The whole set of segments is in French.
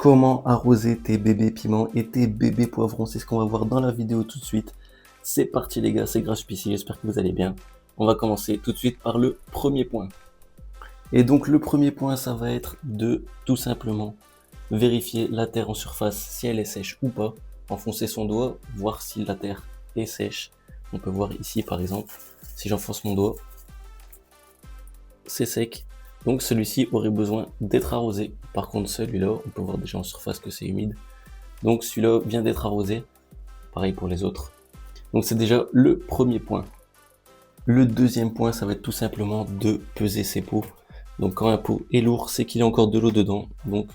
Comment arroser tes bébés piments et tes bébés poivrons, c'est ce qu'on va voir dans la vidéo tout de suite. C'est parti les gars, c'est Grashpc, j'espère que vous allez bien. On va commencer tout de suite par le premier point. Et donc le premier point, ça va être de tout simplement vérifier la terre en surface, si elle est sèche ou pas. Enfoncer son doigt, voir si la terre est sèche. On peut voir ici par exemple, si j'enfonce mon doigt, c'est sec. Donc celui-ci aurait besoin d'être arrosé. Par contre celui-là, on peut voir déjà en surface que c'est humide. Donc celui-là vient d'être arrosé. Pareil pour les autres. Donc c'est déjà le premier point. Le deuxième point, ça va être tout simplement de peser ses pots. Donc quand un pot est lourd, c'est qu'il y a encore de l'eau dedans. Donc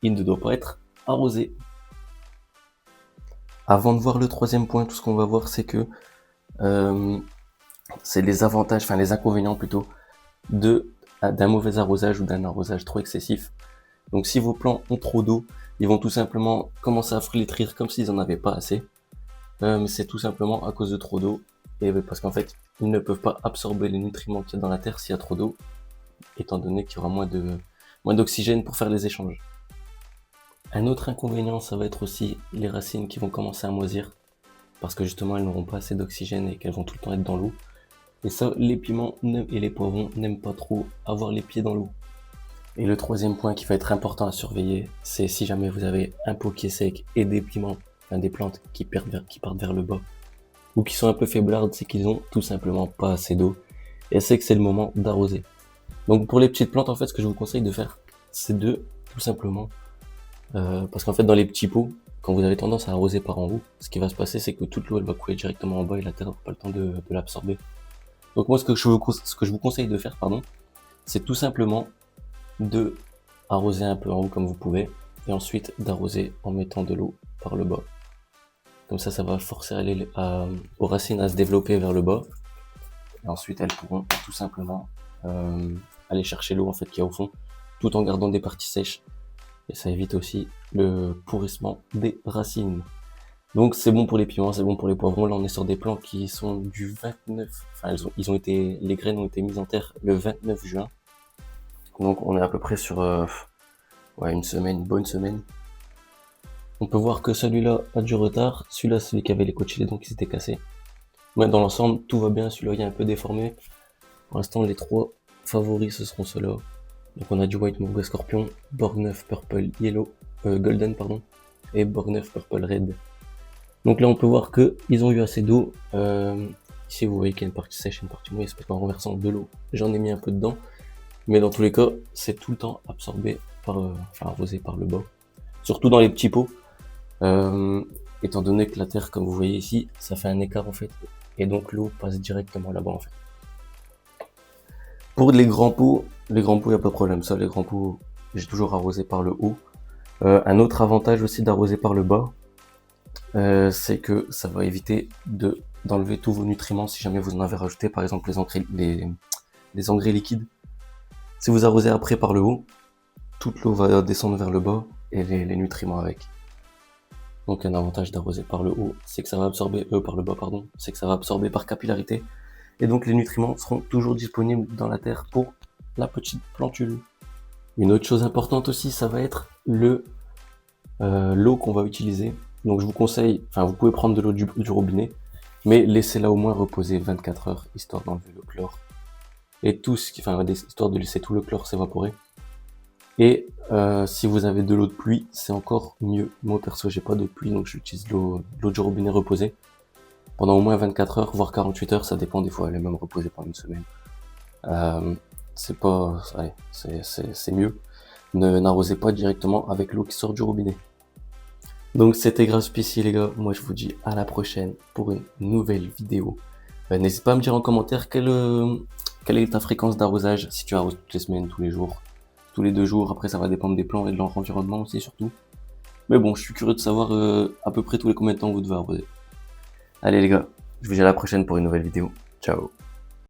il ne doit pas être arrosé. Avant de voir le troisième point, tout ce qu'on va voir, c'est que c'est les avantages, enfin les inconvénients plutôt, d'un mauvais arrosage ou d'un arrosage trop excessif. Donc si vos plants ont trop d'eau, ils vont tout simplement commencer à flétrir comme s'ils en avaient pas assez. Mais c'est tout simplement à cause de trop d'eau, et parce qu'en fait ils ne peuvent pas absorber les nutriments qu'il y a dans la terre s'il y a trop d'eau, étant donné qu'il y aura moins d'oxygène pour faire les échanges. Un autre inconvénient, ça va être aussi les racines qui vont commencer à moisir, parce que justement elles n'auront pas assez d'oxygène et qu'elles vont tout le temps être dans l'eau. Et ça, les piments et les poivrons n'aiment pas trop avoir les pieds dans l'eau. Et le troisième point qui va être important à surveiller, c'est si jamais vous avez un pot qui est sec et des piments, enfin des plantes qui partent vers le bas, ou qui sont un peu faiblardes, c'est qu'ils ont tout simplement pas assez d'eau, et c'est que c'est le moment d'arroser. Donc pour les petites plantes, en fait, ce que je vous conseille de faire, c'est de tout simplement, parce qu'en fait dans les petits pots, quand vous avez tendance à arroser par en haut, ce qui va se passer, c'est que toute l'eau elle va couler directement en bas et la terre n'aura pas le temps de l'absorber. Donc moi ce que je vous conseille de faire, c'est tout simplement de arroser un peu en haut comme vous pouvez, et ensuite d'arroser en mettant de l'eau par le bas. Comme ça va forcer aux racines à se développer vers le bas, et ensuite elles pourront tout simplement aller chercher l'eau en fait qu'il y a au fond, tout en gardant des parties sèches, et ça évite aussi le pourrissement des racines. Donc c'est bon pour les piments, c'est bon pour les poivrons. Là on est sur des plants qui sont du 29, enfin les graines ont été mises en terre le 29 juin. Donc on est à peu près sur une bonne semaine. On peut voir que celui-là a du retard, celui-là c'est celui qui avait les cotylédons donc qui s'était cassé. Mais dans l'ensemble tout va bien, celui-là il est un peu déformé. Pour l'instant les trois favoris ce seront ceux-là. Donc on a du White Mauve Scorpion, Borgneuf Purple Yellow, Golden pardon, et Borgneuf Purple Red. Donc là on peut voir que ils ont eu assez d'eau. Ici vous voyez qu'il y a une partie sèche et une partie mouillée, c'est parce qu'en renversant de l'eau, j'en ai mis un peu dedans. Mais dans tous les cas, c'est tout le temps absorbé arrosé par le bas. Surtout dans les petits pots. Étant donné que la terre, comme vous voyez ici, ça fait un écart en fait. Et donc l'eau passe directement là-bas en fait. Pour les grands pots, il n'y a pas de problème. Ça, les grands pots, j'ai toujours arrosé par le haut. Un autre avantage aussi d'arroser par le bas, c'est que ça va éviter d'enlever tous vos nutriments si jamais vous en avez rajouté, par exemple les engrais liquides. Si vous arrosez après par le haut, toute l'eau va descendre vers le bas et les nutriments avec. Donc un avantage d'arroser par le haut, c'est que ça va absorber, par le bas pardon, c'est que ça va absorber par capillarité. Et donc les nutriments seront toujours disponibles dans la terre pour la petite plantule. Une autre chose importante aussi, ça va être l'eau qu'on va utiliser. Donc je vous conseille, vous pouvez prendre de l'eau du robinet, mais laissez-la au moins reposer 24 heures, histoire d'enlever le chlore. Et histoire de laisser tout le chlore s'évaporer. Et si vous avez de l'eau de pluie, c'est encore mieux. Moi perso, j'ai pas de pluie, donc j'utilise l'eau du robinet reposée. Pendant au moins 24 heures, voire 48 heures, ça dépend, des fois elle est même reposée pendant une semaine. C'est mieux. N'arrosez pas directement avec l'eau qui sort du robinet. Donc c'était Grashpc les gars, moi je vous dis à la prochaine pour une nouvelle vidéo. N'hésite pas à me dire en commentaire quelle est ta fréquence d'arrosage, si tu arroses toutes les semaines, tous les jours, tous les 2 jours, après ça va dépendre des plants et de leur environnement aussi surtout. Mais bon, je suis curieux de savoir à peu près tous les combien de temps vous devez arroser. Allez les gars, je vous dis à la prochaine pour une nouvelle vidéo. Ciao.